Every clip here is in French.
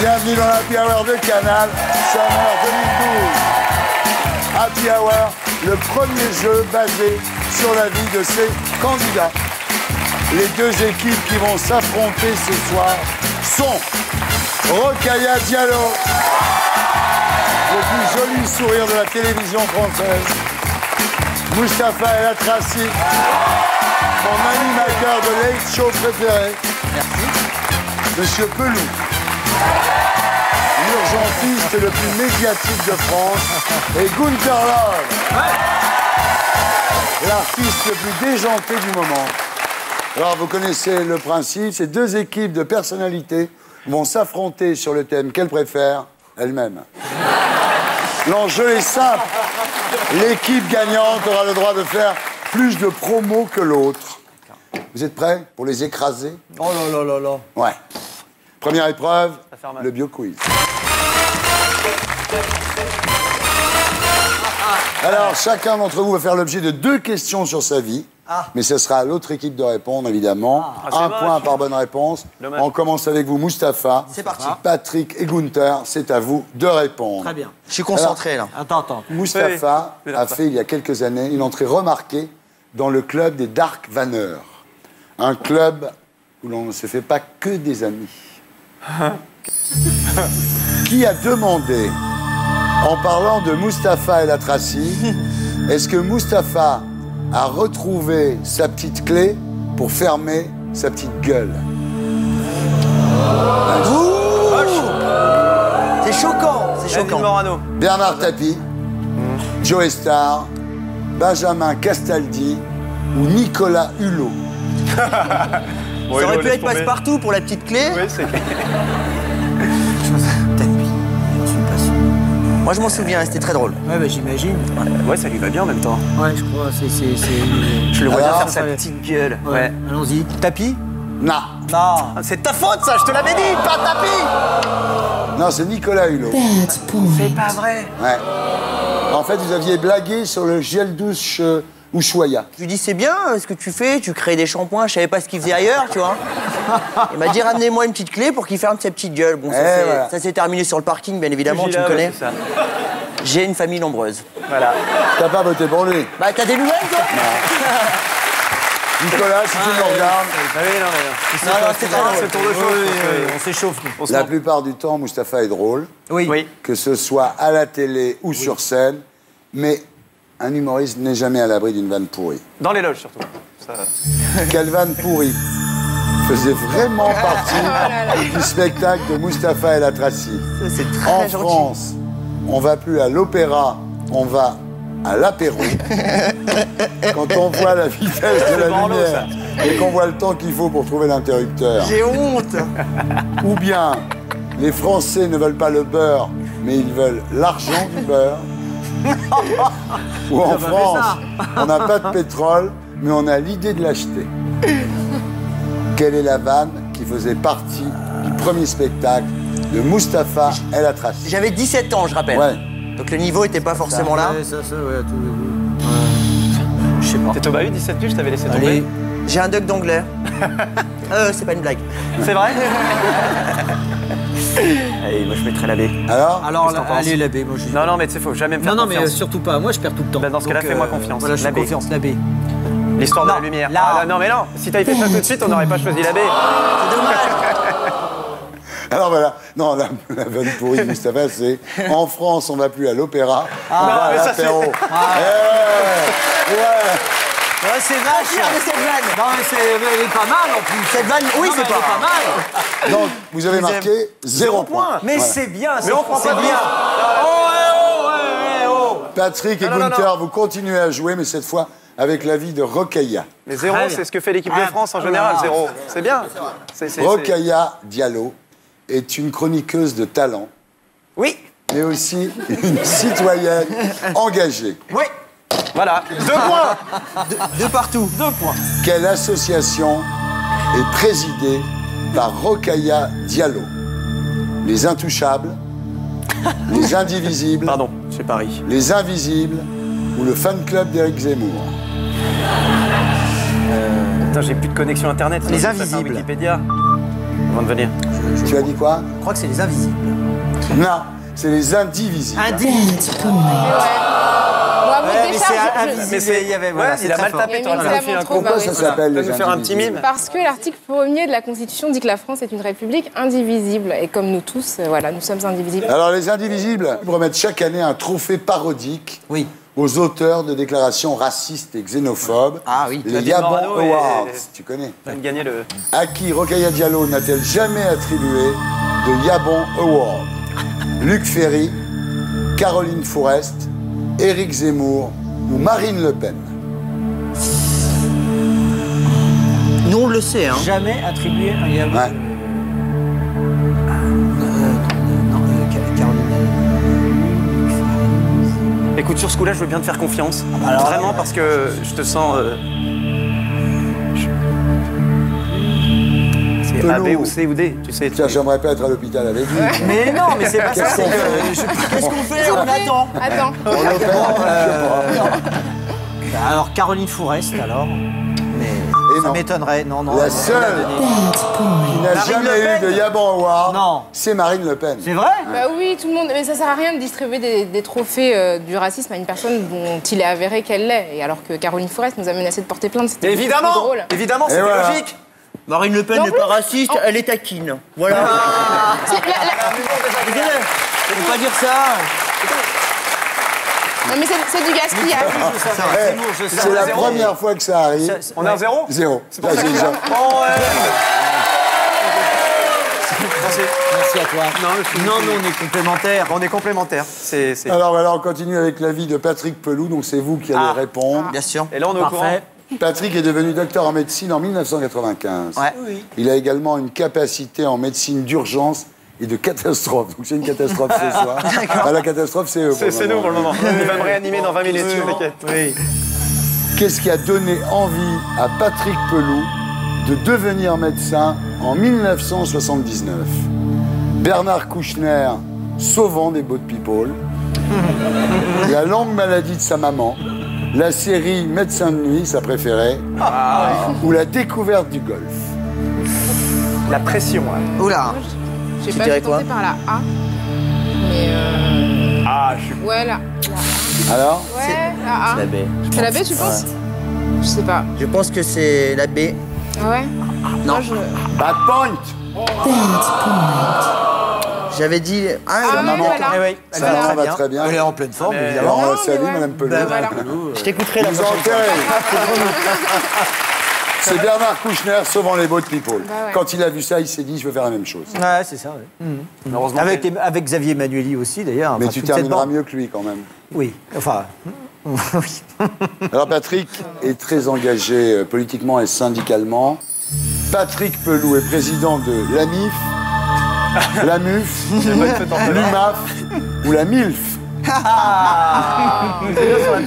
Bienvenue dans l'Happy Hour de Canal, Summer 2012. Happy Hour, le premier jeu basé sur la vie de ces candidats. Les deux équipes qui vont s'affronter ce soir sont Rokhaya Diallo, le plus joli sourire de la télévision française, Mustapha El Atrassi, mon animateur de Late Show préféré. Merci. Monsieur Pelou, l'urgentiste le plus médiatique de France, et Gunther Love, l'artiste le plus déjanté du moment. Alors, vous connaissez le principe, ces deux équipes de personnalités vont s'affronter sur le thème qu'elles préfèrent elles-mêmes. L'enjeu est simple. L'équipe gagnante aura le droit de faire plus de promos que l'autre. Vous êtes prêts pour les écraser? Oh là là là là. Ouais. Première épreuve, le bio-quiz. Alors, chacun d'entre vous va faire l'objet de 2 questions sur sa vie. Mais ce sera à l'autre équipe de répondre, évidemment. Un point par bonne réponse. On commence avec vous, Mustapha. C'est parti. Patrick et Gunther, c'est à vous de répondre. Très bien. Je suis concentré, là. Attends. Mustapha a fait, il y a quelques années, une entrée remarquée dans le club des Dark Vanneurs. Un club où l'on ne se fait pas que des amis. Qui a demandé, en parlant de Mustapha El Atrassi, est-ce que Mustapha a retrouvé sa petite clé pour fermer sa petite gueule? C'est choquant, c'est choquant. Bernard Tapie, Joe Star, Benjamin Castaldi ou Nicolas Hulot? Ça aurait pu être passe-partout pour la petite clé. Oui, c'est clair. Moi, je m'en souviens, c'était très drôle. Ouais, bah j'imagine. Ouais, ça lui va bien en même temps. Ouais, je crois, c'est... Je le vois bien Alors, faire sa petite gueule. Ouais, allons-y. Tapis? Non. Non. C'est ta faute, ça, je te l'avais dit, pas Tapis! Non, c'est Nicolas Hulot. C'est pas vrai. Ouais. En fait, vous aviez blagué sur le gel douche Ushuaïa. Je lui dis, c'est bien ce que tu fais, tu crées des shampoings, je savais pas ce qu'il faisait ailleurs, tu vois. Il m'a dit, ramenez-moi une petite clé pour qu'il ferme sa petite gueule. Bon, ça s'est terminé sur le parking, bien évidemment, tu me connais. C'est ça. J'ai une famille nombreuse. Voilà. T'as pas voté pour lui? Bah, t'as des nouvelles, toi? Nicolas, si tu nous regardes, Ah oui, non, Non, c'est très drôle. c'est tour de chauffe. On s'échauffe, nous. la plupart du temps, Mustapha est drôle, Oui. que ce soit à la télé ou sur scène, mais un humoriste n'est jamais à l'abri d'une vanne pourrie. Dans les loges, surtout. Ça... Quelle vanne pourrie faisait vraiment partie du spectacle de Mustapha El Atrassi? C'est très En gentil. France, on va plus à l'opéra, on va à l'apéro. Quand on voit la vitesse de la Borloo, lumière et qu'on voit le temps qu'il faut pour trouver l'interrupteur. J'ai honte. Ou bien, les Français ne veulent pas le beurre, mais ils veulent l'argent du beurre. Ou en France, on n'a pas de pétrole, mais on a l'idée de l'acheter. Quelle est la vanne qui faisait partie du premier spectacle de Mustapha El Atrassi? J'avais 17 ans, je rappelle. Ouais. Donc le niveau était pas forcément là. Ouais, ça, ouais, tout... Je sais pas. T'es Thomas eu 17 piges, je t'avais laissé tomber. Allez. J'ai un duck d'anglais. C'est pas une blague. C'est vrai? Allez, moi je mettrais la baie. Alors, Alors, Qu'est-ce que t'en allez, penses la baie, moi je... Non, mais tu sais, faut jamais me faire Non, mais confiance. surtout pas. Moi, je perds tout le temps. Bah, dans ce cas-là, Donc, fais-moi confiance. Voilà, je La fais baie. confiance, la baie. L'histoire de la Non, lumière. là. Ah, non, mais non. Si t'avais fait ça tout de suite, on n'aurait pas choisi la baie. C'est dommage. alors voilà. Non, la vanne pourrie de Mustapha, c'est en France, on va plus à l'opéra, on va à mais ça, l'apéro. c'est- Ouais. Ouais, c'est Fier vache. de cette vanne. Non, mais elle est pas mal en plus. Cette vanne, oui, Non, mais c'est elle est pas. pas mal. Donc, vous avez marqué 0 point. Mais Voilà. c'est bien, Mais on prend c'est pas de bien. bien. Oh. Patrick et Non, non, Gunther, vous continuez à jouer, mais cette fois avec l'avis de Rokhaya. Mais 0, Très bien. c'est ce que fait l'équipe de France en général, 0. C'est bien. C'est- Rokhaya Diallo est une chroniqueuse de talent, Oui, mais aussi une citoyenne engagée. Oui, voilà. 2 points. de partout. 2 points. Quelle association est présidée par Rokhaya Diallo? Les Intouchables, les Indivisibles, Pardon, c'est Paris. les Invisibles ou le fan club d'Éric Zemmour? Putain, j'ai plus de connexion internet. sinon Les je peux faire Invisibles. Wikipédia. Avant de venir. Tu as dit quoi? Je crois que c'est les invisibles. Non, c'est les indivisibles. Mais c'est il y avait voilà, il a mal tapé, tu aurais pu faire un coup. Pourquoi ça s'appelle les nous faire un petit indivisibles? mime. Parce que l'article 1er de la Constitution dit que la France est une république indivisible. Et comme nous tous, voilà, nous sommes indivisibles. Alors les indivisibles remettent chaque année un trophée parodique aux auteurs de déclarations racistes et xénophobes. Ah oui. Les Yabon Morano et- Awards, tu connais. Il vient de gagner le... À qui Rokhaya Diallo n'a-t-elle jamais attribué de Yabon Award? Luc Ferry, Caroline Fourest, Éric Zemmour ou Marine Le Pen? Nous, on le sait, hein. jamais attribué un Yabon. Ouais. Écoute, sur ce coup-là, je veux bien te faire confiance. Vraiment, parce que je te sens... C'est A, B ou C ou D, tu sais. Tiens, j'aimerais pas être à l'hôpital avec lui. Mais non, mais c'est pas ça. C'est que Qu'est-ce qu'on fait? On attend. Attends. On l'opère, je sais pas. alors Caroline Fourest alors. Mais Et ça non. m'étonnerait. Non, non. La elle seule l'a donné. qui n'a Marine jamais Le eu Pen. de Yabon Award, Non. c'est Marine Le Pen. C'est vrai? Bah oui, tout le monde. Mais ça sert à rien de distribuer des trophées du racisme à une personne dont il est avéré qu'elle l'est. Et alors que Caroline Fourest nous a menacé de porter plainte, c'était beaucoup plus Évidemment, drôle. évidemment, Et c'était voilà. logique. Marine Le Pen Non n'est plus. pas raciste, elle est taquine. Voilà. Faut pas dire ça. Non, mais c'est du gaspillage. Eh, c'est la première fois que ça arrive. On est à 0? Zéro. Là, j'ai déjà- Oh ouais. Merci. Merci à toi. Non, mais on est complémentaires. On est complémentaires. C'est... Alors, on continue avec l'avis de Patrick Pelou, donc c'est vous qui allez répondre. Bien sûr. Et là, on est au courant. Parfait. Patrick est devenu docteur en médecine en 1995. Ouais. Il a également une capacité en médecine d'urgence et de catastrophe. Donc c'est une catastrophe ce soir. Ah, la catastrophe, c'est eux. C'est nous pour le moment. Il va me réanimer dans 20 minutes, t'inquiète. Oui. Qu'est-ce qui a donné envie à Patrick Pelou de devenir médecin en 1979? Bernard Kouchner sauvant des boat people, la longue maladie de sa maman, la série Médecin de nuit, sa préférée, ou la découverte du golf. La pression, ouais. Oula. J'ai Tu pas dirais tenté quoi par la A. Mais Ah, je suis... ouais, la Alors Ouais, la A. La B. C'est la B, tu penses? Je sais pas. Je pense que c'est la B. Ah ouais? Non. Moi, je... Bad point. J'avais dit. Ah, Sa ouais, maman, voilà. Eh oui, sa maman va très bien. Elle est en pleine forme, évidemment. Alors, Non, mais salut, voilà. Madame Pelou. Voilà. Je t'écouterai la Vous prochaine fois. enterrez. C'est Bernard Kouchner sauvant les boat people. Bah ouais. Quand il a vu ça, il s'est dit, je veux faire la même chose. Ouais, c'est ça. Ouais. Heureusement. Avec Xavier Manueli aussi, d'ailleurs. Mais Enfin, tu toute cette termineras bande. mieux que lui, quand même. Oui, enfin. Oui. Alors Patrick est très engagé politiquement et syndicalement. Patrick Pelou est président de l'AMIF, l'AMUF, l'UMAF ou la MILF. Sur la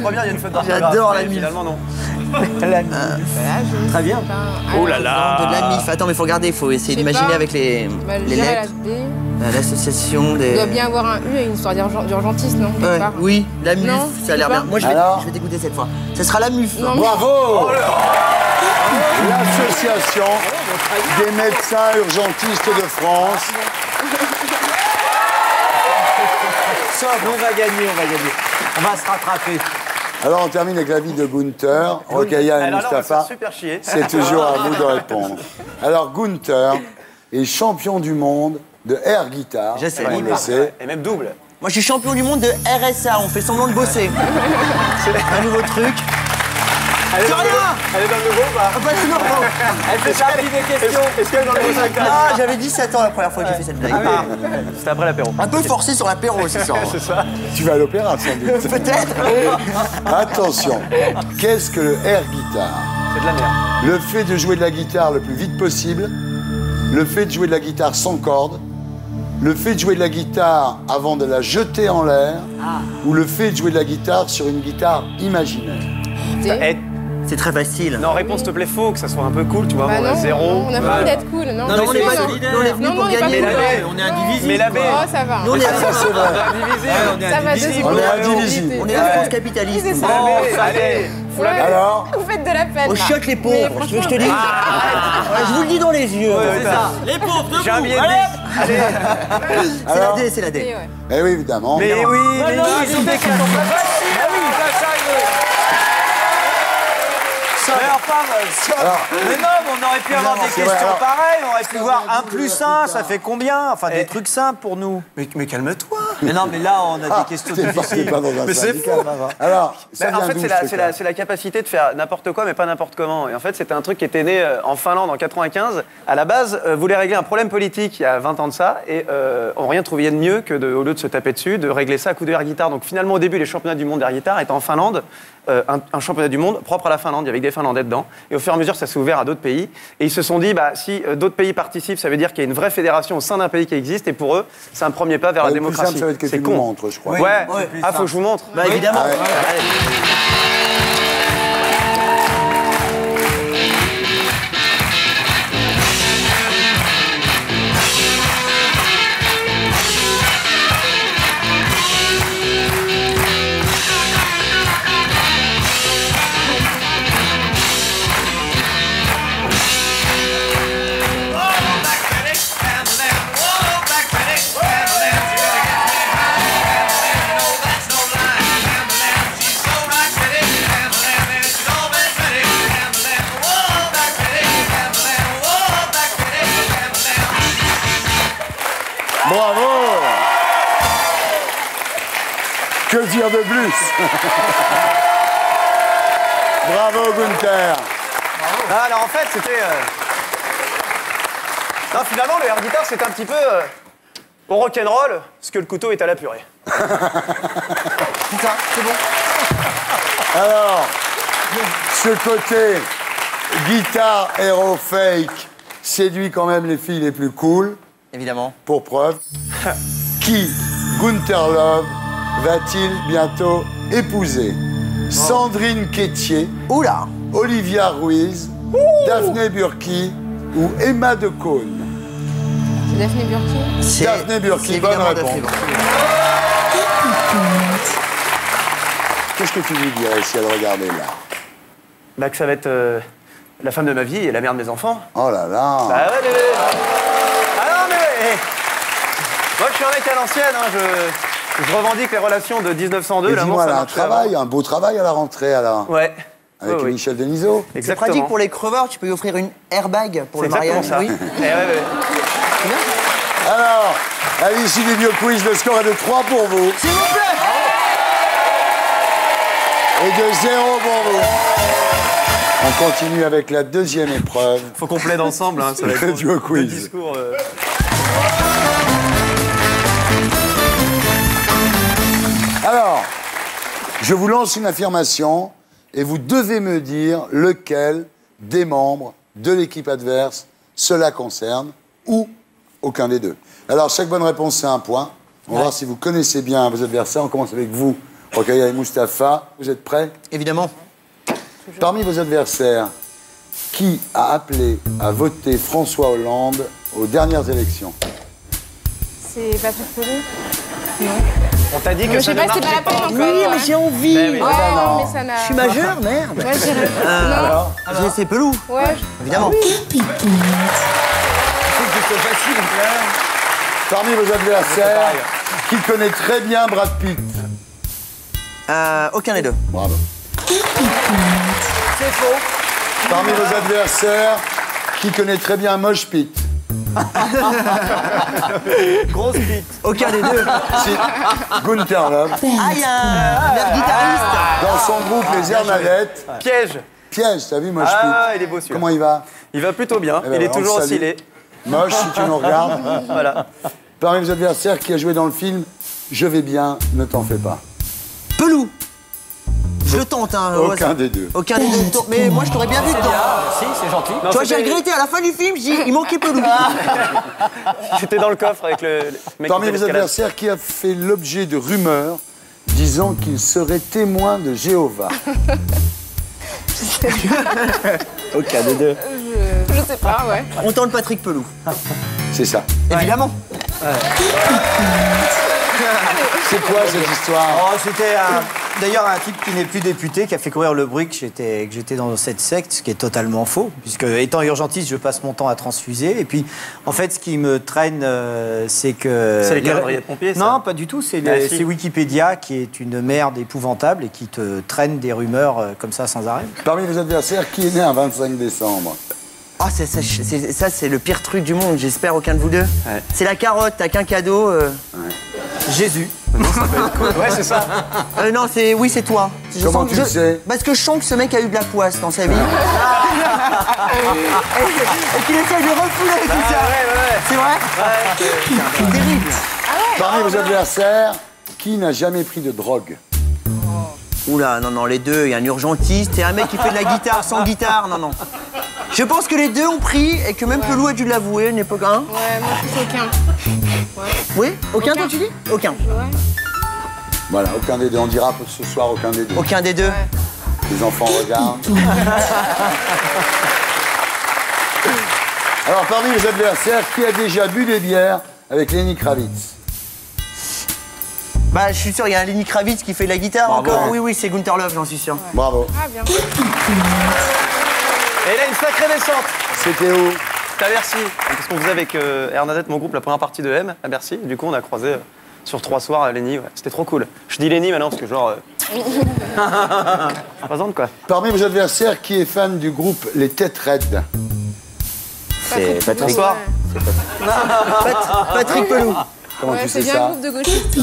première, il y a une faute d'orthographe. J'adore la Mais mif. Finalement, non. Très bien. Oh là là. De la MIF. Attends, mais faut regarder, faut essayer Je sais d'imaginer pas. avec les Bah, je dirais la lettres. D. L'association des. Il doit bien avoir un U et une histoire d'urgentiste, non? quelque Ouais, part. oui, la MUF, Non, ça a l'air je sais bien. pas. Moi, Alors je vais t'écouter cette fois. Ce sera la MUF. Non, mais- Bravo L'association des médecins urgentistes de France. On va gagner, on va gagner. On va se rattraper. Alors on termine avec l'avis de Gunther, Rokhaya et Alors là, on va se faire Mustapha. super chier. C'est toujours à vous de répondre. Alors Gunther est champion du monde de air guitar. Je sais. on le sait. Et même double. Moi, je suis champion du monde de RSA. On fait semblant de bosser. Un nouveau truc. Elle est C'est dans le rien. nouveau- Elle est dans le nouveau ou pas? Ah, bah, non. Elle fait ça des questions. Est-ce qu'elle est dans le nouveau spectacle? Ah, j'avais 17 ans la première fois que j'ai fait cette blague. C'était après l'apéro. Un peu forcé sur l'apéro, c'est ça. C'est ça. Tu vas à l'opéra sans doute. Peut-être. Attention, qu'est-ce que le air guitar? C'est de la merde. Le fait de jouer de la guitare le plus vite possible, le fait de jouer de la guitare sans corde, le fait de jouer de la guitare avant de la jeter en l'air, ou le fait de jouer de la guitare sur une guitare imaginaire. D. Et C'est très facile. Non, réponse, s'il te plaît, faux, que ça soit un peu cool, tu vois. Bah Bon, non, 0. on a pas envie d'être cool. Non, Non, on n'est pas solidaire. Nous, on est venus pour gagner. On est indivisible. Mais la B. Oh, ça va. Nous, on est Ça va, deuxième On est point. indivisible. On est la France capitaliste. C'est ça. Allez. Ouais. Alors Vous faites de la peine. On là. choque les Mais pauvres, tu veux que je te dise Je vous le dis dans les yeux. C'est ça. Les pauvres, debout. J'ai un billet de Allez. Allez. C'est la D, c'est la Et D. ouais. Eh oui, évidemment. Mais oui, Non, mais non, oui, ils ont des questions pas faciles. Ah oui, ça arrive. Mais enfin, mais non, mais on aurait pu avoir des c'est questions vrai, alors- pareilles, on aurait pu voir 1 plus 1, ça fait combien? Enfin, des trucs simples pour nous. Mais calme-toi. Mais non, mais là, on a des questions T'es difficiles. pas dans un Mais c'est syndicat. fou. Alors, ça En vient fait, d'où, c'est ce la, truc-là c'est la capacité de faire n'importe quoi, mais pas n'importe comment. Et en fait, c'était un truc qui était né en Finlande en 95. À la base, voulait régler un problème politique il y a 20 ans de ça, et on rien trouvé de mieux que, au lieu de se taper dessus, de régler ça à coups de air guitare. Donc finalement, au début, les championnats du monde d'air guitare étaient en Finlande, un championnat du monde propre à la Finlande, avec des Finlandais dedans. Et au fur et à mesure, ça s'est ouvert à d'autres pays. Et ils se sont dit, bah, si d'autres pays participent, ça veut dire qu'il y a une vraie fédération au sein d'un pays qui existe. Et pour eux, c'est un premier pas vers la Le plus démocratie. simple, ça va être que C'est tu con. nous montres, je crois. Ouais. ouais. Ah, faut que je vous montre. Bah évidemment. Ah ouais. Allez. Bravo. Que dire de plus? Bravo, Gunther. Ah, alors en fait, c'était. Non, finalement, le air guitar, c'était un petit peu. Au rock'n'roll, ce que le couteau est à la purée. C'est ça, c'est bon. Alors, ce côté guitare hero fake séduit quand même les filles les plus cool. Évidemment. Pour preuve, qui Gunther Love va-t-il bientôt épouser? Sandrine Quétier, Oula. Olivia Ruiz, Daphné Burki ou Emma de Caunes? C'est Daphné Burki. C'est- Daphné Burki, c'est bonne évidemment réponse. Daphné Burki. Qu'est-ce que tu lui dirais si elle regardait là? Bah, que ça va être la femme de ma vie et la mère de mes enfants. Oh là là. Bah ouais, mais. Ah non, mais. Moi, je suis un mec à l'ancienne, hein, je revendique les relations de 1902. Et L'amour, dis-moi, ça elle a un marchait travail, avant. un beau travail à la rentrée alors. Ouais. Avec Ouais, ouais. Michel Denisot. C'est Exactement. pratique pour les creveurs, tu peux lui offrir une airbag pour C'est le exactement mariage. ça. Oui. Eh ouais. Alors, à l'issue du bio-quiz, le score est de 3 pour vous S'il vous plaît. et de 0 pour vous. On continue avec la deuxième épreuve. Faut qu'on plaide ensemble, hein, ça va être Le duo quiz. deux discours. Alors, je vous lance une affirmation et vous devez me dire lequel des membres de l'équipe adverse cela concerne ou aucun des deux. Alors, chaque bonne réponse, c'est un point. On va voir si vous connaissez bien vos adversaires. On commence avec vous, Rokhaya et Mustapha. Vous êtes prêts? Évidemment. Parmi vos adversaires, qui a appelé à voter François Hollande aux dernières élections? C'est Patrick Pelou. On t'a dit que Je ça sais ne pas, c'est marchait pas la peine encore. Oui, mais j'ai envie. Mais oui. Ouais, non. mais ça n'a. Je suis majeur, merde. Moi, je dirais. Alors C'est Pelou, Non. Ouais. évidemment. Parmi vos adversaires, qui connaît très bien Brad Pitt? Aucun des deux. Bravo. C'est faux. Parmi vos adversaires, qui connaît très bien Mosh Pitt? Grosse bite. Aucun des deux. Si, Gunther Love. Ah, il y a un air guitariste. Dans son groupe Les Hernadettes. Piège. Piège, t'as vu Mosh Pitt? Ah, il est beau celui-là. Comment il va? Il va plutôt bien. Eh ben Il est voilà, on toujours le aussi salue. laid. Moche, si tu nous regardes. Voilà. Parmi vos adversaires, qui a joué dans le film Je vais bien, ne t'en fais pas. Pelou. Je le tente, hein. au Aucun hasard. des deux. Aucun des deux. Mais moi, je t'aurais bien vu dedans. Si, c'est gentil. Non, Tu vois, j'ai c'était- regretté à la fin du film, j'ai dit, il manquait Pelou. J'étais dans le coffre avec le mec Parmi qui fait vos l'escalade. adversaires, qui a fait l'objet de rumeurs disant qu'il serait témoin de Jéhovah? Aucun des deux. Je sais pas, ouais. On tente Patrick Pelou. C'est ça. Évidemment. C'est quoi cette histoire? Oh, c'était d'ailleurs un type qui n'est plus député, qui a fait courir le bruit que j'étais dans cette secte, ce qui est totalement faux, puisque étant urgentiste, je passe mon temps à transfuser. Et puis, en fait, ce qui me traîne, c'est que... C'est les calendriers de pompiers, ça? Non, pas du tout. C'est si. Wikipédia qui est une merde épouvantable et qui te traîne des rumeurs comme ça sans arrêt. Parmi vos adversaires, qui est né un 25 décembre? Ah, ça, c'est le pire truc du monde. J'espère aucun de vous deux. Ouais. C'est la carotte, t'as qu'un cadeau. Jésus. Ouais, c'est ça. Non, oui, c'est toi. Comment tu le sais? Parce que je sens que ce mec a eu de la poisse dans sa vie. Et qu'il essaie de refouler tout ça. C'est vrai? C'est terrible. Parmi vos adversaires, qui n'a jamais pris de drogue? Oula, non, les deux, il y a un urgentiste et un mec qui fait de la guitare sans guitare, non. Je pense que les deux ont pris et que même Pelou a dû l'avouer à une époque. Hein. Ouais, moi, plus aucun. Oui? Aucun, toi, tu dis? Aucun. Ouais. Voilà, aucun des deux. On dira ce soir aucun des deux. Aucun des deux. Les enfants regardent. Alors, parmi les adversaires, qui a déjà bu des bières avec Lenny Kravitz? Bah, je suis sûr, il y a un Lenny Kravitz qui fait de la guitare Bravo. encore. Oui, c'est Gunther Love, j'en suis sûr. Bravo. Ah, bien. Et là, une sacrée descente. C'était où? C'est à Bercy. Parce qu'on faisait avec Hernadette, mon groupe, la première partie de M à Bercy. Du coup, on a croisé sur 3 soirs à Lenny. Ouais. C'était trop cool. Je dis Lenny maintenant parce que genre... Ça présente quoi. Parmi vos adversaires, qui est fan du groupe Les Têtes Raides? C'est Patrick. Bonsoir. Patrick Pelou. Comment Ouais, tu c'est sais bien un ça? groupe de gauchistes.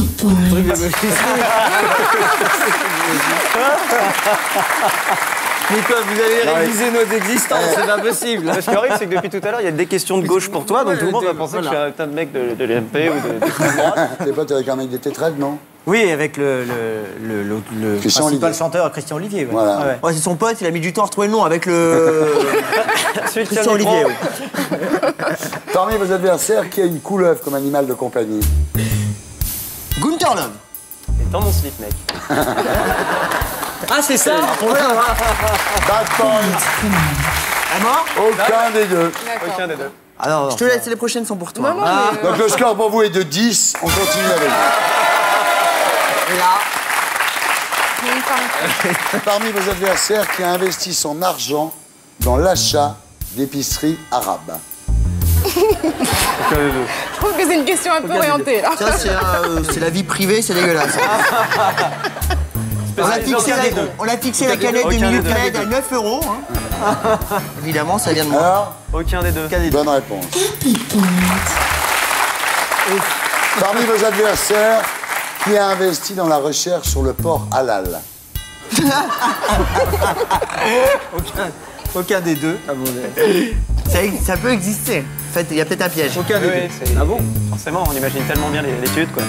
Mais quoi, vous avez Non, révisé nos existences, c'est pas possible. Ce qui est horrible, c'est que depuis tout à l'heure, il y a des questions de gauche pour toi, donc tout le monde va penser que je suis un putain de mec de l'MP ou de droite. T'es pote avec un mec des Têtes Raides, non? Oui, avec le Christian principal Olivier. chanteur Christian Olivier. Ouais. Voilà. Ouais. Ouais, c'est son pote, il a mis du temps à retrouver le nom avec le... Celui qui tient Christian le micro. Olivier. Oui. Parmi vos adversaires, qui a une couleuvre comme animal de compagnie? Gunther Love. Et dans mon slip, mec. Ah, c'est ça. Bad point. À mort? Aucun des deux. D'accord. Aucun des deux. Ah non, Je te laisse, les prochaines sont pour toi. Non, mais, Donc le score pour vous est de 10. On continue avec vous. même pas. Parmi vos adversaires, qui a investi son argent dans l'achat d'épiceries arabes? Aucun des deux. Je trouve que c'est une question un peu orientée, là. Ça, c'est la vie privée, c'est dégueulasse. On a fixé la canette de Aucun des Minute deux. Maid à 9 €. Hein. Évidemment, ça vient de moi. Alors, Aucun des deux. bonne réponse. Parmi vos adversaires, qui a investi dans la recherche sur le porc halal? Aucun des deux. Ça peut exister. En fait, il y a peut-être un piège. Aucun des Oui, deux. c'est- Ah bon? Forcément, on imagine tellement bien l'étude, quoi.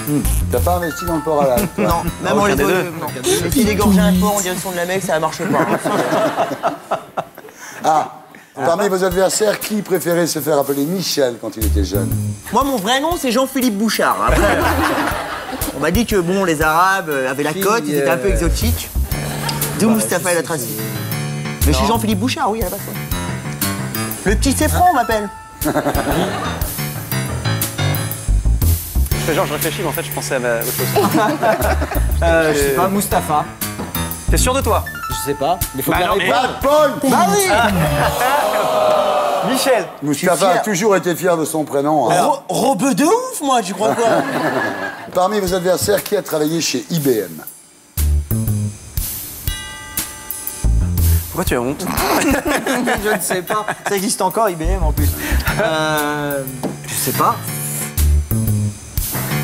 T'as pas investi dans le porc halal, toi? Non, même on Aucun les des voit. deux. Non. Essayer d'égorger un porc en direction de la Mecque, ça ne marche pas. Ah, parmi vos adversaires, qui préférait se faire appeler Michel quand il était jeune? Moi, mon vrai nom, c'est Jean-Philippe Bouchard. Après, on m'a dit que bon, les Arabes avaient la cote, ils étaient un peu exotiques. D'où Mustapha El Atrassi. Mais je suis Jean-Philippe Bouchard, oui, à la base. Le petit Céfran, on m'appelle. Je fais genre, je réfléchis, mais en fait, je pensais à autre chose. Je sais pas, Mustapha. T'es sûr de toi? Je sais pas. Il faut Bah bien non, mais- répondre. Bad point. Bah oui. Michel. Mustapha a fier. toujours été fier de son prénom. hein. Robeux de ouf, moi, tu crois quoi? Parmi vos adversaires, qui a travaillé chez IBM? Pourquoi tu as honte? Je ne sais pas. Ça existe encore, IBM en plus. Je sais pas.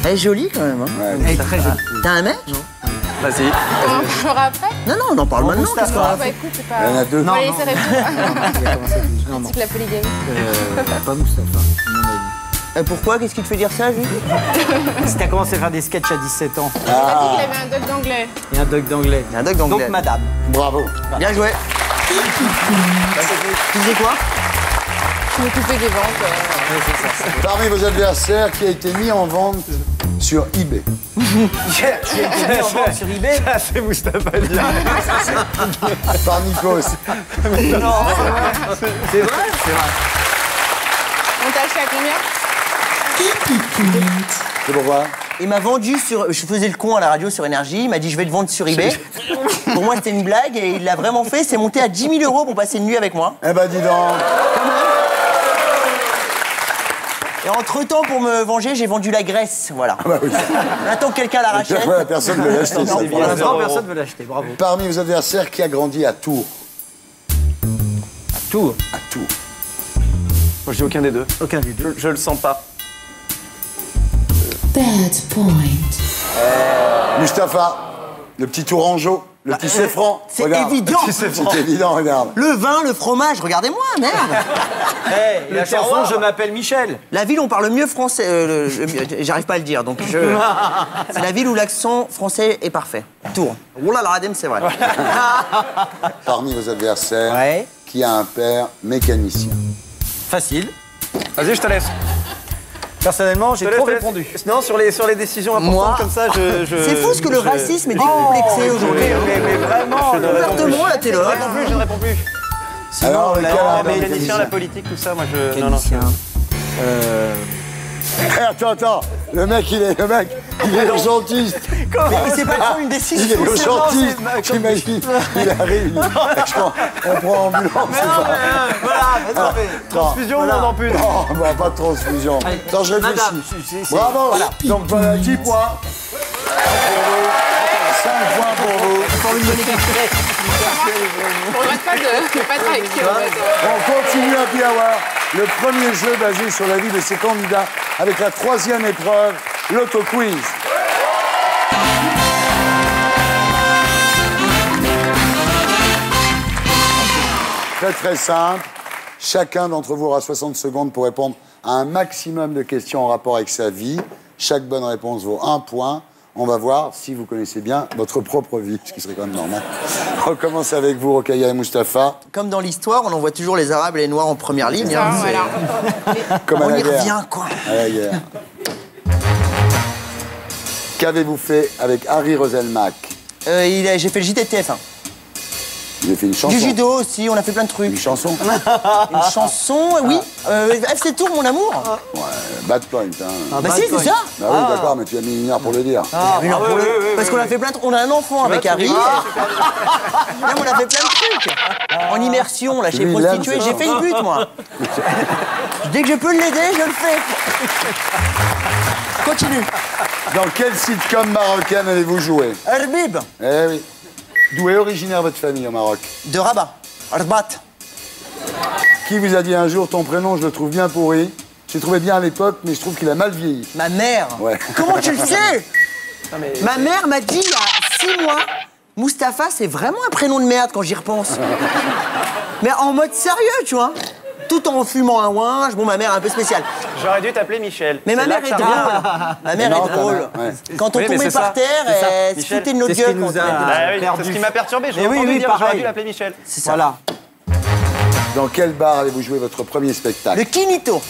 Elle est jolie quand même. Hein. Ouais, Elle est très jolie. T'as un mec? Vas-y. On en parlera après. Non, non, on en parle maintenant. Mustapha. qu'est-ce qu'on Ah, a bah fait écoute, c'est pas. Il y en a deux. On va laisser répondre. Non, non. C'est que la polygamie. Pas Mustapha. Pourquoi? Qu'est-ce qui te fait dire ça, lui? Si t'as commencé à faire des sketchs à 17 ans. Il m'a dit qu'il avait un doc d'anglais. Et un doc d'anglais. Un doc d'anglais. Donc madame. Bravo. Bien joué. Tu disais quoi? Je m'occupais des ventes. Parmi vos adversaires, qui a été mis en vente sur eBay. Sur eBay. Ça, c'est Mustapha Dia. Par Nikos. C'est vrai. On t'a acheté à combien? C'est pourquoi? Il m'a vendu sur... Je faisais le con à la radio sur Énergie. Il m'a dit, je vais te vendre sur eBay. Pour moi, c'était une blague et il l'a vraiment fait. C'est monté à 10 000 € pour passer une nuit avec moi. Eh ben, dis donc. Et entre-temps, pour me venger, j'ai vendu la graisse. Voilà. Bah oui. On attend que quelqu'un la rachète. Voilà, personne ne veut l'acheter. ça. Pour l'instant, personne ne veut l'acheter. Bravo. Parmi vos adversaires, qui a grandi à Tours? Tout. À Tours. Moi, je dis aucun des deux. Aucun des deux. Je le sens pas. Bad point. Mustapha, le petit Tourangeau, le petit Seffran. C'est Regarde. évident. C'est évident, regarde. Le vin, le fromage, regardez-moi, merde. Hey, la chanson Je m'appelle Michel. La ville où on parle mieux français. J'arrive pas à le dire, donc je. C'est la ville où l'accent français est parfait. Tours. Oula, la radem, c'est vrai. Parmi vos adversaires, Ouais. qui a un père mécanicien? Facile. Vas-y, je te laisse. Personnellement, j'ai Je te trop laisse. répondu. Non, sur les décisions importantes Moi, comme ça, C'est fou ce que le racisme est décomplexé aujourd'hui. Mais vraiment, je ne réponds plus. Ouvertement, la télé. Je ne réponds plus, je ne réponds plus. Alors, lequel a un père Mécanicien, mécanicien? la politique, tout ça, moi je. Mécanicien. Eh, attends, le mec il est urgentiste. Mais il sait pas prendre une Il est décision. urgentiste. J'imagine, il arrive, on prend ambulance. Transfusion ou on en pue? Non, bah, pas de transfusion. Attends, je Madame, réfléchis. Bravo. Donc voilà, 10 points. 5 points pour vous. On ne pas être avec qui, en fait. On continue Happy Hour, le premier jeu basé sur la vie de ces candidats avec la 3e épreuve, l'auto-quiz. Très très simple. Chacun d'entre vous aura 60 secondes pour répondre à un maximum de questions en rapport avec sa vie. Chaque bonne réponse vaut 1 point. On va voir si vous connaissez bien votre propre vie, ce qui serait quand même normal. On commence avec vous, Rokhaya et Mustapha. Comme dans l'histoire, on envoie toujours les Arabes et les Noirs en première ligne. Ça, hein. voilà. Comme à On la y guerre. revient, quoi. À la guerre. Qu'avez-vous fait avec Harry Roselmack? J'ai fait le JTTF1. Vous avez fait une chanson. Du judo aussi, on a fait plein de Une trucs. chanson. Une chanson, oui. FC Tour, mon amour. Ouais, bad point. Hein. Bah si, c'est ça. Bah oui, d'accord, mais tu as mis 1 heure pour le dire. Mais non, parce qu'on a fait plein de... On a un enfant avec Harry. Même on a fait plein de trucs. En immersion, là, chez Lui, il prostituée, aime, j'ai ça. fait une butte, moi. Dès que je peux l'aider, je le fais. Continue. Dans quel sitcom marocain allez-vous jouer? Herbib, Eh oui. D'où est originaire votre famille au Maroc? de Rabat. Rabat. Qui vous a dit un jour ton prénom, je le trouve bien pourri? J'ai trouvé bien à l'époque, mais je trouve qu'il a mal vieilli. Ma mère. Ouais. Comment tu le sais? Ma mère m'a dit il y a 6 mois, Mustapha, c'est vraiment un prénom de merde quand j'y repense. Mais en mode sérieux, tu vois. Tout en fumant un ouinge. Bon, ma mère est un peu spéciale. J'aurais dû t'appeler Michel. Mais ma C'est là mère que est ça drôle. revient. Ma mère Non, est ta drôle. mère, ouais. Quand on Oui, mais tombait c'est par ça. terre, C'est ça. elle se Michel. foutait de notre C'est ce qui gueule. nous quand a- on était- Ah oui, perdu. c'est ce qui m'a perturbé. Je Mais oui, entendu oui, dire, j'aurais pareil. dû l'appeler Michel. C'est ça. Voilà. Dans quel bar allez-vous jouer votre premier spectacle? Le Kinito.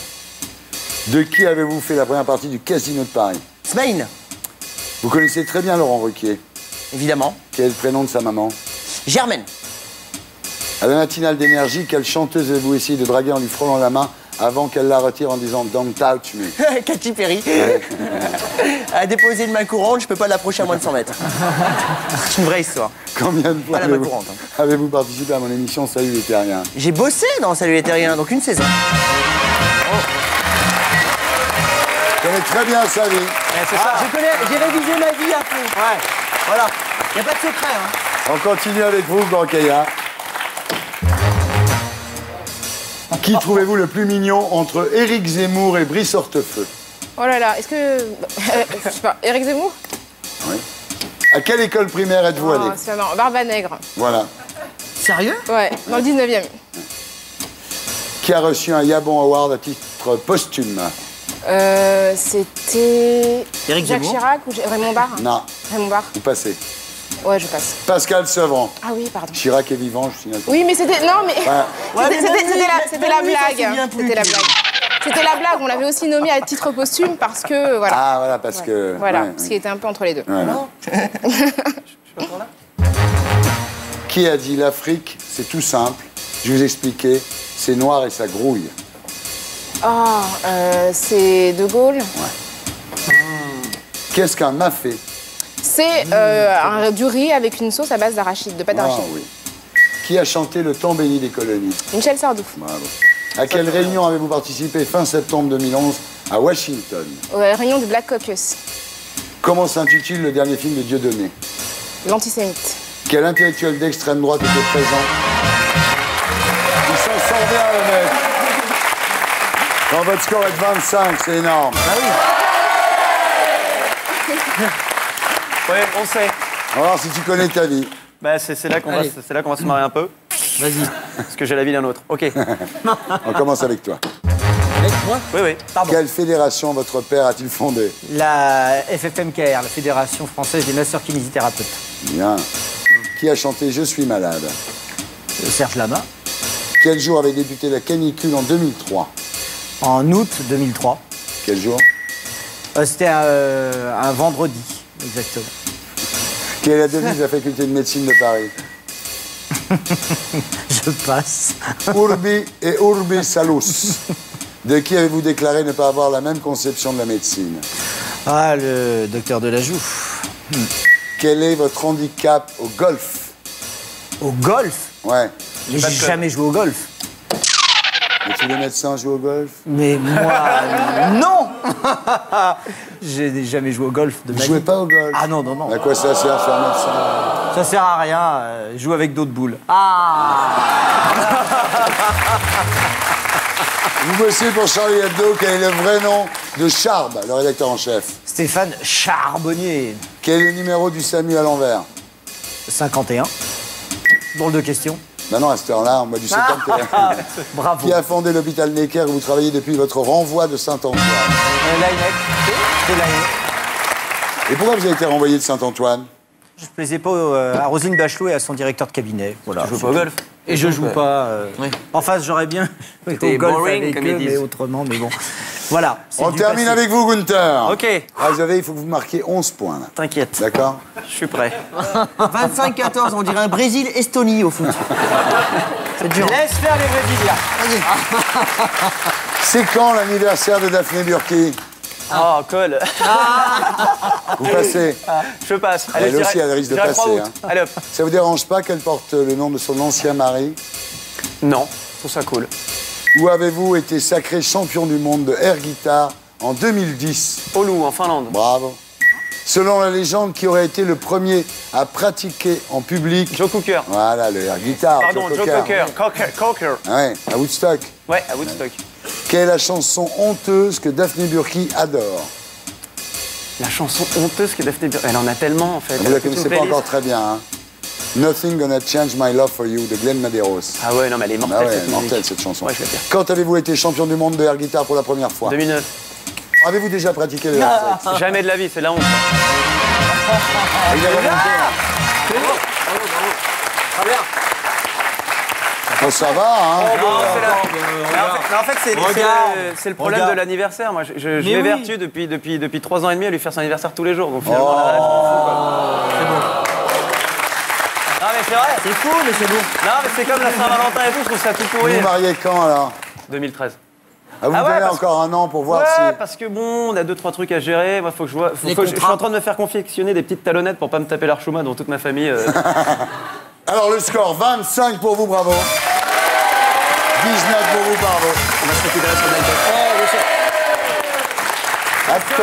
De qui avez-vous fait la première partie du Casino de Paris? Smaïn, Vous connaissez très bien Laurent Ruquier. évidemment. Quel est le prénom de sa maman? Germaine. À la matinale d'énergie, quelle chanteuse avez-vous essayé de draguer en lui frôlant la main avant qu'elle la retire en disant « Don't touch me » Katy Perry. Elle a déposé une main courante, je peux pas l'approcher à moins de 100 mètres. C'est une vraie histoire. Combien de fois Pas la main avez-vous courante, avez-vous participé à mon émission Salut les terriens? J'ai bossé dans Salut les Terriens, donc une saison. Je connais très bien sa vie. C'est ça. J'ai révisé ma vie un peu. Ouais. Voilà. Y a pas de secret, hein. On continue avec vous, Rokhaya. Qui trouvez-vous le plus mignon entre Éric Zemmour et Brice Hortefeux? Oh là là, est-ce que. je sais pas, Éric Zemmour? Oui. À quelle école primaire êtes-vous allé? C'est non, Barbanègre. Voilà. Sérieux? Ouais, dans le 19e. Qui a reçu un Yabon Award à titre posthume? C'était. Éric Jacques Zemmour. Chirac ou Raymond Barre? Non, Raymond Barre. vous passez. Ouais, je passe. Pascal Sevran. Ah oui, pardon. Chirac est vivant, je signale. Oui, mais c'était. Non, mais. Ouais. Ouais, mais C'était la même lui, blague. ça se souvient plus, C'était la lui. blague. C'était la blague. On l'avait aussi nommé à titre posthume parce que voilà. Ah, voilà, parce que... Voilà, ouais, parce ouais. qu'il était un peu entre les deux. Qui a dit l'Afrique, c'est tout simple. Je vais vous expliquer. C'est noir et ça grouille. Oh, c'est De Gaulle. Qu'est-ce qu'un mafé? C'est du riz avec une sauce à base d'arachide, de pâte Ah d'arachide. oui. Qui a chanté Le temps béni des colonies? Michel Sardou. Bravo. À quelle réunion avez-vous participé fin septembre 2011 à Washington? Réunion du Black Caucus. Comment s'intitule le dernier film de Dieudonné? L'antisémite. Quel intellectuel d'extrême droite était présent? Il s'en sort bien, le mec. Quand votre score est de 25, c'est énorme. Ouais, on sait. On va voir si tu connais ta vie. Bah, c'est là qu'on va, se marrer un peu. Vas-y. Parce que j'ai la vie d'un autre. Ok. On commence avec toi. Avec moi? Oui, oui. Pardon. Quelle fédération votre père a-t-il fondée? La FFMKR, la Fédération Française des Masseurs-Kinésithérapeutes. Bien. Qui a chanté Je suis malade? Serge Lama. Quel jour avait débuté la canicule en 2003? En août 2003. Quel jour? C'était un vendredi, exactement. Quelle est la devise de la faculté de médecine de Paris? Je passe. Urbi et urbi salus. De qui avez-vous déclaré ne pas avoir la même conception de la médecine? Ah, le docteur Delajoux. Quel est votre handicap au golf? Au golf? Ouais. Mais j'ai jamais joué au golf. Et tous les médecins jouent au golf? Mais moi, non. J'ai jamais joué au golf de Vous ma jouez vie. pas au golf? Ah non, non, non. À quoi ça sert, faire médecin? Ça sert à rien. Je joue avec d'autres boules. Vous bossez pour Charlie Hebdo. Quel est le vrai nom de Charb, le rédacteur en chef? Stéphane Charbonnier. Quel est le numéro du SAMU à l'envers? 51. Drôle de question. Ben non, à cette heure-là, on voit du 51. Bravo. Qui a fondé l'hôpital Necker où vous travaillez depuis votre renvoi de Saint-Antoine? Laïnec. C'est Laïnec. Et pourquoi vous avez été renvoyé de Saint-Antoine? Je plaisais pas à Roselyne Bachelot et à son directeur de cabinet. Voilà. Tu joues pas au golf? Et je joue pas. En face, j'aurais bien été au golf boring, avec comme eux, ils disent. mais autrement, mais bon. Voilà. c'est On du termine passé. avec vous, Gunther. Ok. Ah, vous avez, il faut que vous marquiez 11 points, là. T'inquiète. D'accord? Je suis prêt. 25-14, on dirait un Brésil-Estonie au foot. C'est dur. Laisse faire les Brésiliens. C'est quand l'anniversaire de Daphné Burki? Oh, colle. Vous passez. Je passe. Elle je aussi, dirais- elle risque de je dirais 3 passer, août. hein. Allez hop. Ça vous dérange pas qu'elle porte le nom de son ancien mari? Non, je trouve ça cool. Où avez-vous été sacré champion du monde de air guitar en 2010? Oulu, en Finlande. Bravo. Selon la légende, qui aurait été le premier à pratiquer en public? Joe Cooker. Voilà, le air guitar. Pardon, Joe Cocker. Cocker. Ouais, à Woodstock. Ouais, à Woodstock. Quelle est la chanson honteuse que Daphné Burki adore? La chanson honteuse que Daphné Burki. Elle en a tellement, en fait. Vous Elle la a toute une connaissez pas playlist. encore très bien, hein? Nothing Gonna Change My Love For You de Glenn Medeiros. Ah ouais, non, mais elle est mortelle, Ah ouais, cette musique. mortelle cette chanson. Ouais, je vais dire. Quand avez-vous été champion du monde de air guitar pour la première fois? 2009. Avez-vous déjà pratiqué le air sex? Jamais de la vie, c'est la honte. Il est remonté, hein. Oh, ça va, hein? Mais en fait, c'est le problème de l'anniversaire. Moi, je m'évertue depuis 3 ans et demi à lui faire son anniversaire tous les jours. Donc finalement, là, je m'en fous, quoi. C'est bon. Non, mais c'est vrai. C'est faux, mais c'est bon. Non, mais c'est comme la Saint-Valentin et tout, je trouve ça tout Vous pourri. vous mariez quand, alors? 2013. Ah, vous Ah ouais, avez parce encore un an pour voir Ouais, si... parce que bon, on a 2-3 trucs à gérer. Moi, faut que je vois. Les Je suis contrats. en train de me faire confectionner des petites talonnettes pour pas me taper l'archouma dans toute ma famille. Alors, le score, 25 pour vous, bravo. 19 pour vous, bravo. On va se récupérer sur le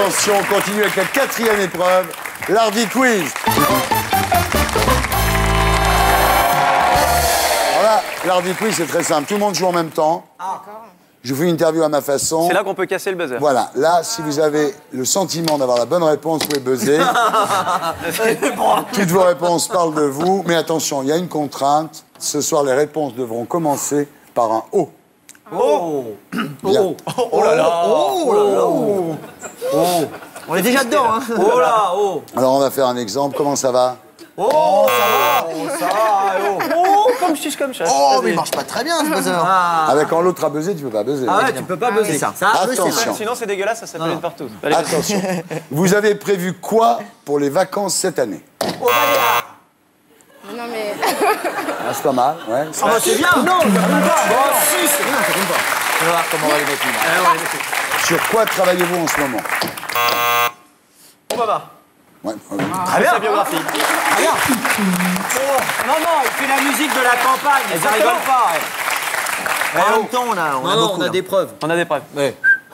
Attention, on continue avec la 4e épreuve, l'Hardy Quiz. Voilà, l'Hardy Quiz, c'est très simple. Tout le monde joue en même temps. Je vous fais une interview à ma façon. C'est là qu'on peut casser le buzzer. Voilà, là, si vous avez le sentiment d'avoir la bonne réponse, vous pouvez buzzer. Toutes vos réponses parlent de vous, mais attention, il y a une contrainte. Ce soir, les réponses devront commencer par un O. Oh Bien. Oh là là On est déjà dedans, hein. Oh là Oh Alors, on va faire un exemple. Comment ça va? Oh ça va comme ça. Oh, mais il marche pas très bien ce buzzer. Avec quand l'autre a buzzé, tu peux pas buzzer. Ah ouais, tu peux pas buzzer. C'est ça. Attention. Sinon, c'est dégueulasse, ça s'appelle partout. Allez, Attention. Vous avez prévu quoi pour les vacances cette année? Non, mais. Ah, c'est pas mal, ouais. Ah bah c'est bien. Non, ça compte pas. Bon, si, c'est bien, ça compte pas. On va voir comment on va les mettre là. Sur quoi travaillez-vous en ce moment? on va voir. Ouais, Très bien. Sa biographie. Non, il fait la musique de la campagne, ça rigole pas. En même temps, on a beaucoup. On a là. des preuves. On a des preuves.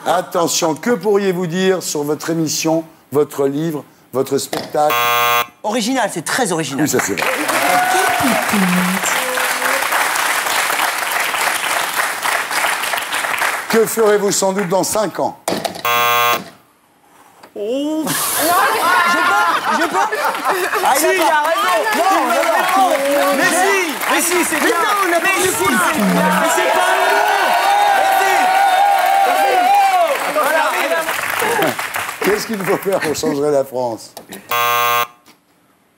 Attention, que pourriez-vous dire sur votre émission, votre livre, votre spectacle? Original, c'est très original. Oui, ça c'est vrai. Que ferez-vous sans doute dans 5 ans? Ah, il a pas. Mais si, c'est bien. Mais c'est pas Qu'est-ce qu'il faut faire pour changer la France?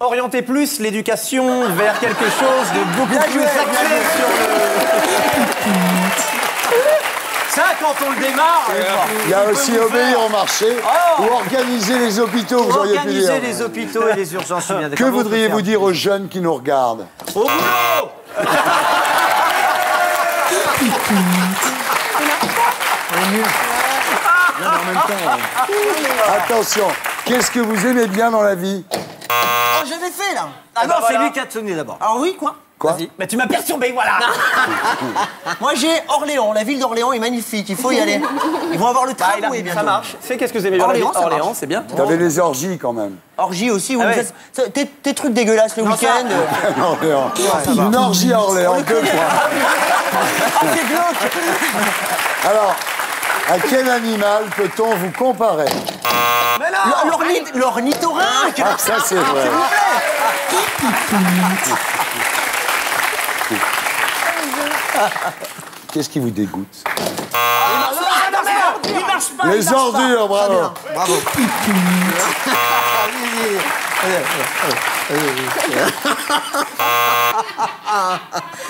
Orienter plus l'éducation vers quelque chose de beaucoup plus axé sur le... Ça, quand on le démarre, Il y a aussi obéir au marché ou organiser les hôpitaux, vous auriez pu dire. organiser les hôpitaux et les urgences, je suis bien Que d'accord. voudriez-vous dire aux jeunes qui nous regardent? Au boulot. Attention, qu'est-ce que vous aimez bien dans la vie? Oh, je l'ai fait là. Ah non, bah c'est voilà. lui qui a sonné d'abord. Alors oui, quoi? Quoi? Mais tu m'as perturbé, voilà. Moi j'ai Orléans, la ville d'Orléans est magnifique, il faut y aller. Ils vont avoir le tramway bientôt. Ça marche. C'est qu'est-ce que vous aimez bien Orléans, ça marche. Orléans, c'est bien. T'avais les orgies quand même. Orgie aussi, oui. Ah ouais. Tes trucs dégueulasses le week-end. Orléans. Une orgie à Orléans, 2 fois. Ah, c'est glauque. Alors, à quel animal peut-on vous comparer? L'ornithorynque. Ah, ça c'est vrai. Qu'est-ce qui vous dégoûte? Il marche pas. Les ordures, bravo. Bravo.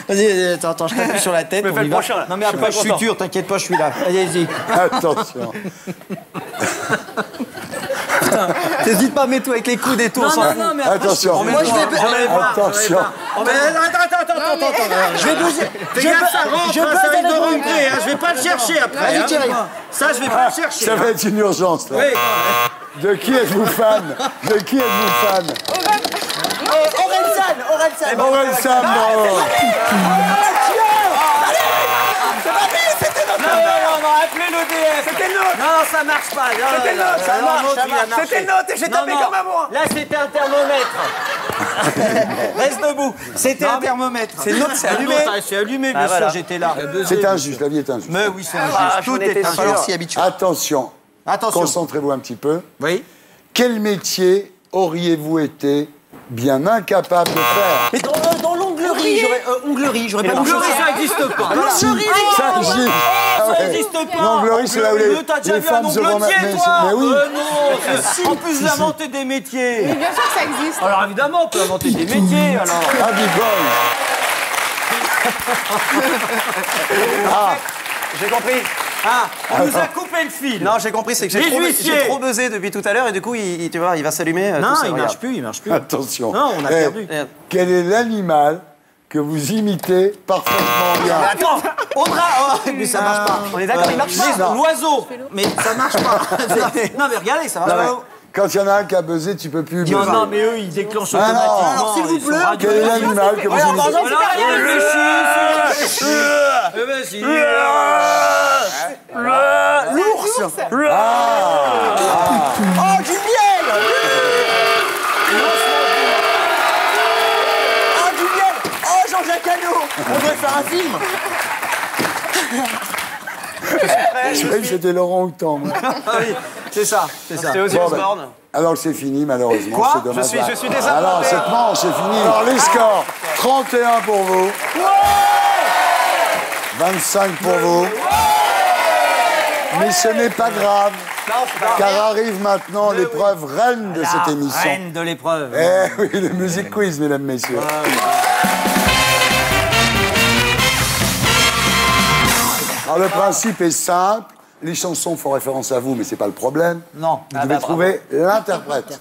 Vas-y, attends, je t'appuie sur la tête. Mais on fais y le va. prochain, là. Non mais Je suis après, pas je suis content. dur, t'inquiète pas, je suis là. Allez-y. Attention. T'hésites pas, mets-toi avec les coudes et tout. Non, mais Attention. Moi, je vais. Attention. Attends. Je vais buzzer. Fais gaffe, ça rentre, ça risque de rentrer. Je vais pas le chercher après. Vas-y, Thierry. Ça, je vais pas le chercher. Ça va être une urgence, là. Oui. De qui êtes-vous fan? De qui êtes-vous fan? Orelsan. Orelsan, bravo. Non, appelez l'EDF. C'était le nôtre. Non, ça marche pas. C'était le nôtre, ça marche. C'était le nôtre et j'ai tapé comme un moi. Là, c'était un thermomètre. Reste debout. C'était un thermomètre. C'est le nôtre, c'est allumé. C'est allumé, bien sûr, j'étais là. C'est injuste, la vie est injuste. Mais oui, c'est injuste. Tout est Il va falloir injuste. s'y habituer. Attention. Attention. Concentrez-vous un petit peu. Oui. Quel métier auriez-vous été bien incapable de faire? Mais dans l'onglerie, j'aurais pas L'onglerie, ça n'existe pas. L'onglerie, Ça existe. Ah ouais. Ça n'existe pas. L'onglerie, c'est là où T'as déjà les vu un femmes se vont... ongletier, toi Mais oui. Non, en plus d'inventer des métiers. Mais bien sûr que ça existe. Alors évidemment, on peut inventer des métiers, alors. Ah, big boy. J'ai compris. Ah, on nous a coupé le fil. Non, j'ai compris, c'est que Les j'ai huissiers. trop buzzé depuis tout à l'heure et du coup, tu vois, il va s'allumer. Non, tout ça, il regarde. marche plus. Attention. Non, on a perdu. Quel est l'animal que vous imitez parfaitement bien? Attends, Audra, mais ça marche pas. On est d'accord, il marche pas. L'oiseau, mais ça marche pas. Non, mais regardez, ça marche Non, mais pas. quand il y en a un qui a buzzé, tu peux plus buzzer. Non, mais eux, ils déclenchent Ah, non. automatiquement. Alors, s'il vous ils sont plaît, radieux. Quel est l'animal que vous Regarde, imitez? par exemple, l'ours. Oh, du miel. Oh, du miel. Oh, Jean-Jacques Hano. On devrait faire un film. Je croyais que c'était Laurent Houtan. moi. Ah oui, c'est ça. C'était Ozzy Bon, Osbourne. Alors c'est fini, malheureusement. Quoi C'est dommage. Je suis désappointé. Alors cette manche, c'est fini. Alors les scores 31 pour vous. 25 pour vous. Mais ce n'est pas grave, car arrive maintenant l'épreuve reine de cette émission. Reine de l'épreuve. Eh oui, le Music Quiz, mesdames, messieurs. Alors, le principe est simple. Les chansons font référence à vous, mais c'est pas le problème. Non. Vous devez trouver l'interprète.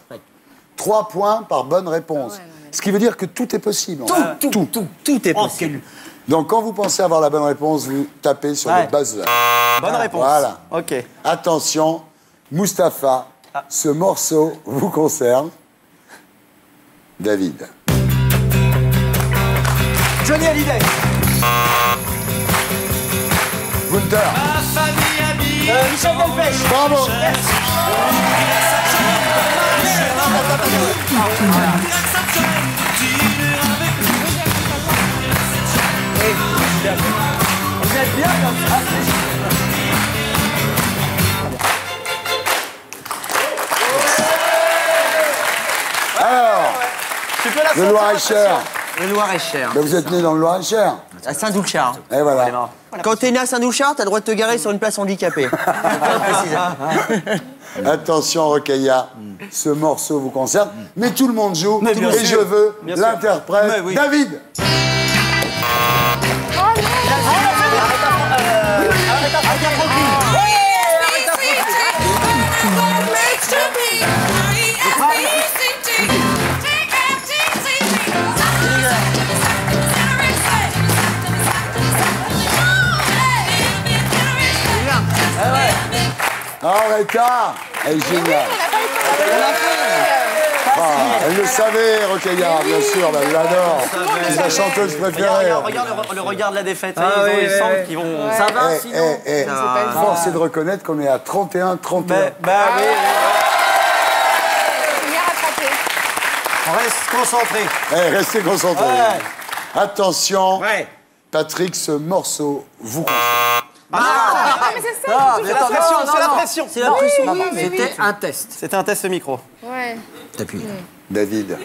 3 points par bonne réponse. Ce qui veut dire que tout est possible. Tout est possible. Donc, quand vous pensez avoir la bonne réponse, vous tapez sur le buzzer. Bonne réponse. Voilà. Ok. Attention, Mustapha, ce morceau vous concerne. David. Johnny Hallyday. Gunther. Michel Delpech. Bravo. Vous êtes bien comme ça. Alors, le Loir-et-Cher. Le Loir-et-Cher. Ben, vous êtes né dans le Loir-et-Cher. À Saint-Doulchard. Et voilà. Quand t'es né à Saint-Doulchard, t'as le droit de te garer sur une place handicapée. Attention, Rokhaya, ce morceau vous concerne. Mais tout le monde joue. Mais bien et sûr. je veux Bien sûr. l'interprète Mais oui. David. Arrêta. Elle est géniale. Ah, elle le savait, Rokhaya, bien sûr, elle l'adore. C'est sa chanteuse préférée. Regarde le regard de la défaite. Ils sentent qu'ils vont. Ça va, sinon. Force est de reconnaître qu'on est à 31-31. Bah oui. Bien rattrapé. On reste concentré. Restez concentrés. Ouais. Attention, Ouais. Patrick, ce morceau vous concerne. Mais c'est ça. C'est la pression, c'est la pression. C'est la pression. C'était un test. C'était un test micro. Ouais. T'appuies. David.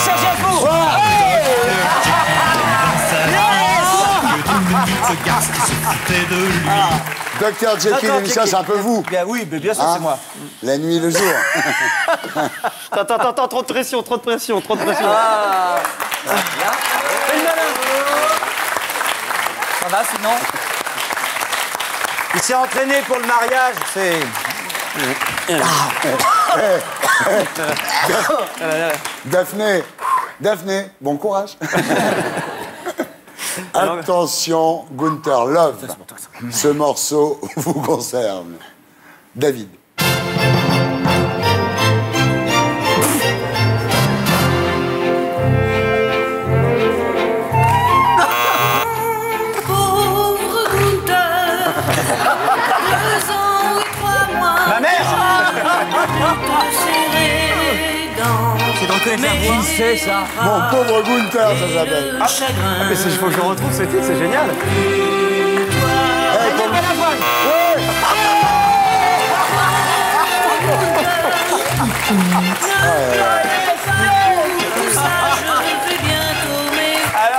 Serge Gainsbourg. Dr Jekyll et Michel, c'est un peu vous. Bien, oui, mais bien sûr, Hein c'est moi. La nuit et le jour. Attends, trop de pression. Ça va, sinon. Il s'est entraîné pour le mariage, c'est... Daphné, bon courage. Attention, Gunther Love. Ce morceau vous concerne. David. Pauvre Gunther, 2 ans et 3 mois. Ma mère. C'est de reconnaître la voix. Qui c'est, ça? Mon pauvre Gunther, ça s'appelle. Mais il faut que je retrouve ce titre, c'est génial.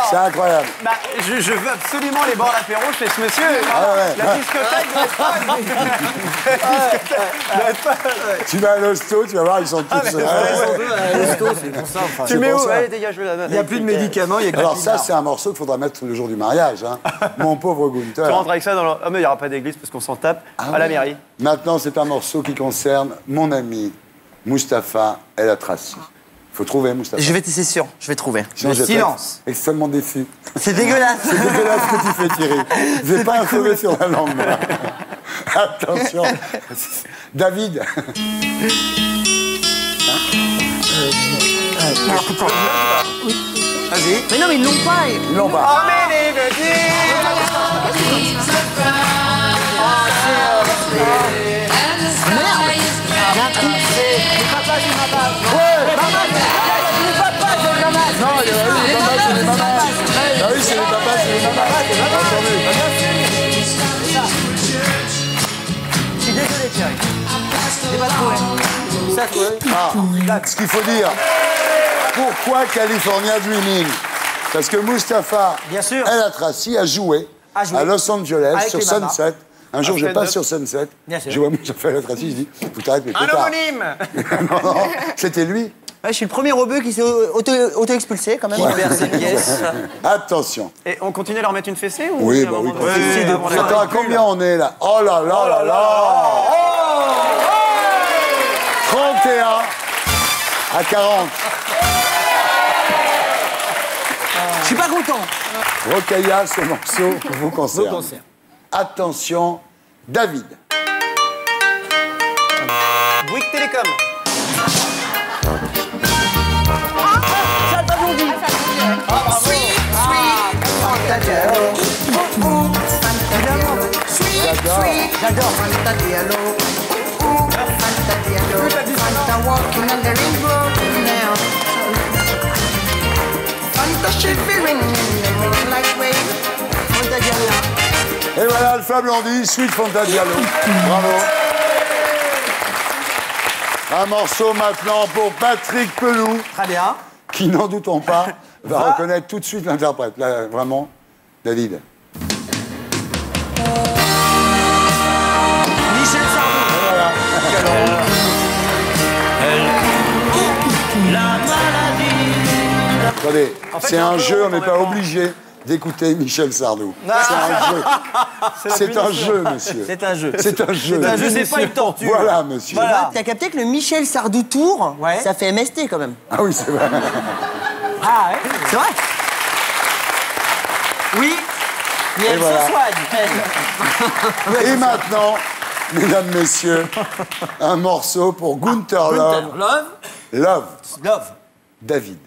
C'est incroyable. Bah, je veux absolument les bords d'apéro chez ce monsieur. La discothèque doit être pas... Tu vas à l'hosto, tu vas voir, ils sont tous... C'est pour ça, enfin. Tu le mets pour où? ça. Allez, dégage, je la Il n'y a plus de médicaments, il y a que Alors la ça, pinard. c'est un morceau qu'il faudra mettre le jour du mariage. Hein. Mon pauvre Gunther. Tu rentres avec ça dans le... Ah mais il n'y aura pas d'église parce qu'on s'en tape à la mairie. Maintenant, c'est un morceau qui concerne mon ami Mustapha El Atrassi. Il faut trouver Mustapha. Je vais, c'est sûr, je vais trouver. Sinon, Le je vais silence. être extrêmement déçu. C'est dégueulasse. C'est dégueulasse ce que tu fais, Thierry. Je vais pas un sauver sur la langue, moi. Attention. David. Vas-y. Mais non, mais ils l'ont pas. Ils l'ont pas. Non, il y a les papas, c'est les mamas. Ah oui, c'est les papas, c'est les mamas. Entendu. Je suis désolé, Thierry. J'ai pas trouvé. Ça, trouvé. Ah, ce qu'il faut dire. Pourquoi California Dreaming? Parce que Mustapha Bien sûr. El Atrassi a joué A joué. à Los Angeles Avec sur les mamas. Sunset Un jour, je Alfred passe Neuf. sur Sunset, Bien sûr. je vois Mustapha Tracy, je dis, faut t'arrêter les Un pétards. homonyme. Non, non, c'était lui. Ouais, je suis le premier rebeu qui s'est auto-expulsé quand même. Hyper ses pièces. Attention. Et on continue à leur mettre une fessée ou Oui, il y a un bah oui. moment de- parce que- avant la- Attends, à combien on est là? Oh là là là là 31 à 40. Je suis pas content. Rokhaya, ce morceau vous concerne. Vous concerne. Attention, David. Bouygues Télécom. J'adore. Et voilà, Alpha Blondy, Sweet Fanta Diallo. Bravo. Un morceau maintenant pour Patrick Pelou, Très bien. qui, n'en doutons pas, va reconnaître tout de suite l'interprète. Là, vraiment, David. Michel Sardou. Attendez, En fait, c'est c'est un un peu jeu, on honte en n'est pas même temps. obligé d'écouter Michel Sardou. C'est un jeu. C'est un jeu, monsieur. C'est un jeu. C'est un jeu. C'est un jeu, c'est pas une tortue. Voilà, monsieur. Voilà. T'as capté que le Michel Sardou Tour, Ouais. ça fait MST quand même. Ah oui, c'est vrai. Ah ouais. C'est vrai. Oui. Mais elle voilà. se soigne, elle. Et maintenant, mesdames, messieurs, un morceau pour Gunther Love. Love. Love, Love. David.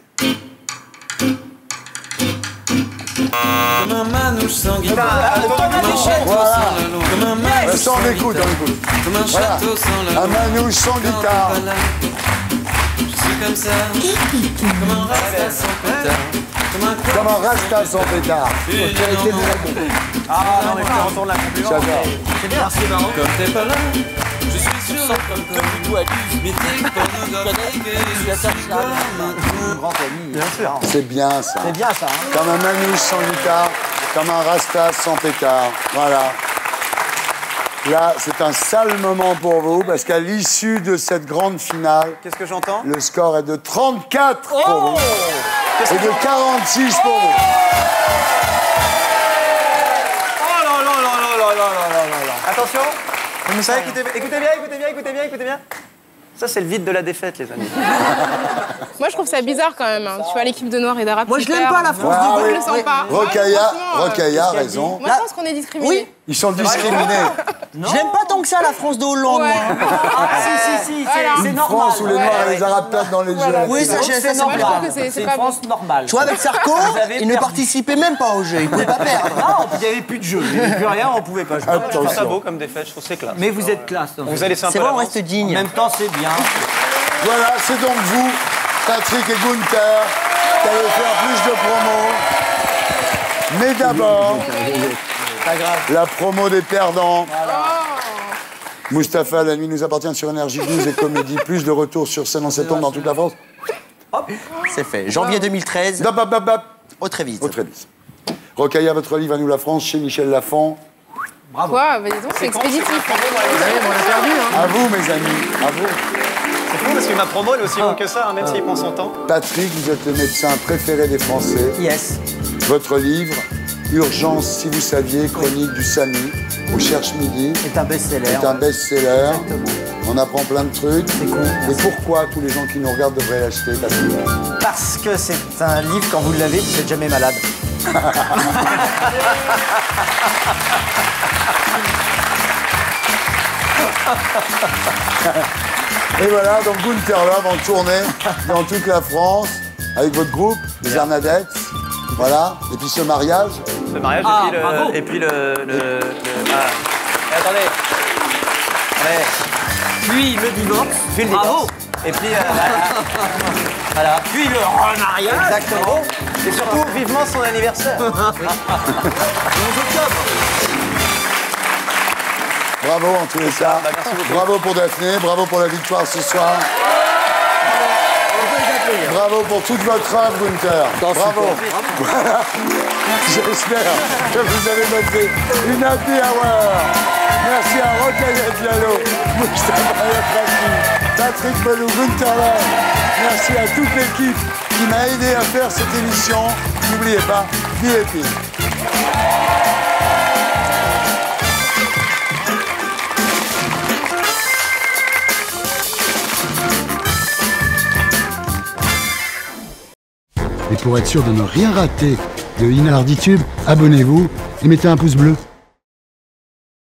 Comme un manouche sans guitare, Thomas comme un Michel. château Voilà. sans la lune, comme un manouche Ça, on écoute, on écoute. comme un Voilà. château sans la Un lune. manouche sans guitare. Voilà. Je suis comme ça, comme un rasta sans pétard, comme un Comme un rasta sans pétard. Ah non, mais on retourne la compliment. J'adore. C'est bien. C'est marrant. Comme t'es pas là, je suis sur le comme mythique, pornographique et je suis comme un Grand ami. Bien sûr. C'est bien, ça. C'est bien ça. Hein. Comme un manouche sans guitare, comme un rasta sans pétard. Voilà. Là, c'est un sale moment pour vous, parce qu'à l'issue de cette grande finale, Qu'est-ce que j'entends? le score est de 34 pour vous Qu'est-ce et que de 46 pour vous. Oh là là là là là là là là là. Attention. Ça, écoutez bien, écoutez bien. Ça, c'est le vide de la défaite, les amis. Moi, je trouve ça bizarre quand même. Hein. Tu vois l'équipe de Noir et d'Arabe. Moi, qui je l'aime perd. pas, la France Ah Moi, oui. je le sens pas. Rokhaya, Franchement, Rokhaya a raison. Moi, je pense qu'on est discriminés. Oui. Ils sont discriminés. Je l'aime pas tant que ça, la France de Hollande, Ouais. moi. Ah si, Voilà. c'est Une normal. France où les Noirs et les Arabes tapent dans les Voilà. jeux. Oui, ça, C'est c'est normal. normal. C'est C'est une pas France normale. Tu vois, avec Sarko, Vous avez il ne perdu. participait même pas au jeu. Il pouvait pas perdre. Non, il n'y avait plus de jeu. Il n'y avait plus rien, on pouvait pas jouer. Je trouve ça Attention. beau comme défaite, je trouve que c'est classe. Mais vous êtes classe. en On vous fait. a laissé un C'est peu vrai, on l'avance. reste En digne. même temps, c'est bien. Voilà, c'est donc vous, Patrick et Gunther, qui allez faire plus de promos. Mais d'abord, la promo des perdants. Mustapha, la nuit nous appartient sur Énergie 12 et Comédie Plus, de retour sur scène en septembre dans toute la France. C'est fait. Janvier 2013, Dap, dap, dap, dap. au Trévise. Au Trévis. Rokhaya, votre livre à nous la France, chez Michel Lafon. Quoi bah, dis donc, c'est expéditif. À vous, mes amis, à vous. C'est fou parce que ma promo, elle est aussi longue que ça, hein, même s'il prend son temps. Patrick, vous êtes le médecin préféré des Français. Yes. Votre livre, Urgence, si vous saviez, chronique du SAMU, au Cherche Midi, C'est un best-seller. est un best-seller. Exactement. On apprend plein de trucs. C'est cool. Et pourquoi tous les gens qui nous regardent devraient l'acheter, Patrick? Parce que c'est un livre, quand vous l'avez, vous n'êtes jamais malade. Et voilà, donc Gunther Love en tournée dans toute la France, avec votre groupe, les Arnadettes. Voilà. Et puis ce mariage. Le mariage Ah, et puis le... bravo. Et puis ah. Et attendez. Ouais. Puis le divorce. Puis le Bravo. divorce. Et puis... voilà. Puis le remariage. Exactement. Et surtout, vivement son anniversaire. 11 octobre. Bravo en tous les cas. Bah, merci beaucoup. Bravo pour Daphné, bravo pour la victoire ce soir. Bravo pour toute votre œuvre, Gunther. Bravo. Voilà. J'espère que vous avez passé une happy hour. Merci à Rokhaya Diallo, Moustapha Yatrassi, Patrick Pelou, Gunther Lang. Merci à toute l'équipe qui m'a aidé à faire cette émission. N'oubliez pas, VIP. Et pour être sûr de ne rien rater de Inarditube, abonnez-vous et mettez un pouce bleu.